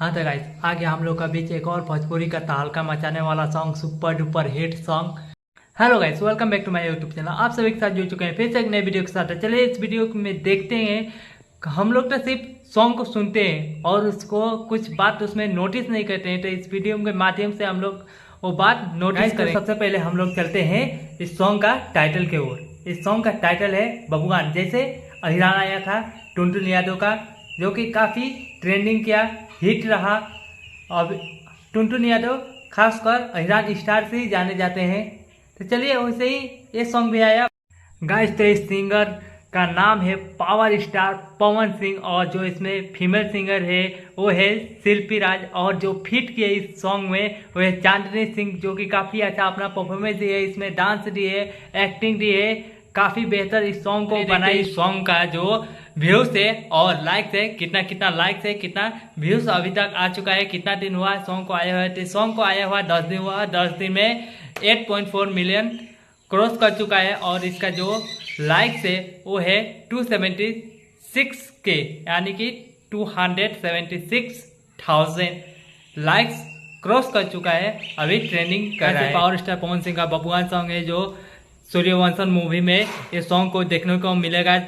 हाँ तो गाइस आगे हम लोग का बीच एक और भोजपुरी का तहलका मचाने वाला song, super duper hit song. Hello guys, welcome back to my YouTube channel. आप सभी के साथ जुड़ चुके हैं फिर से एक नए वीडियो के साथ। चलिए इस वीडियो में देखते हैं। हम लोग तो सिर्फ सॉन्ग को सुनते हैं और उसको कुछ बात उसमें नोटिस नहीं करते हैं, तो इस वीडियो के माध्यम से हम लोग वो बात नोटिस करें। सबसे पहले हम लोग चलते हैं इस सॉन्ग का टाइटल की ओर। इस सॉन्ग का टाइटल है बबुआन। जैसे अहिरान आया था टुनटुन यादव का, जो कि काफ़ी ट्रेंडिंग किया, हिट रहा। अब टुनटुन यादव खासकर अहिरान स्टार से ही जाने जाते हैं। तो चलिए वैसे ही ये सॉन्ग भी आया। गाइस तो इस सिंगर का नाम है पावर स्टार पवन सिंह, और जो इसमें फीमेल सिंगर है वो है शिल्पी राज, और जो फिट किए इस सॉन्ग में वो है चांदनी सिंह, जो कि काफ़ी अच्छा अपना परफॉर्मेंस दी है, इसमें डांस दी है, एक्टिंग दी है, काफ़ी बेहतर इस सॉन्ग को बनाई। इस सॉन्ग का जो व्यूज है और लाइक्स है, कितना कितना लाइक्स है, कितना व्यूज अभी तक आ चुका है, कितना दिन हुआ सॉन्ग को आया हुआ है। तो सॉन्ग को आया हुआ 10 दिन हुआ। 10 दिन में 8.4 मिलियन क्रॉस कर चुका है, और इसका जो लाइक्स है वो है 276 के, यानी कि 276,000 लाइक्स क्रॉस कर चुका है। अभी ट्रेंडिंग कर रहा है। पावर स्टार पवन सिंह का बबुआन सॉन्ग है, जो सूर्यवंशम मूवी में ये सॉन्ग को देखने को मिलेगा।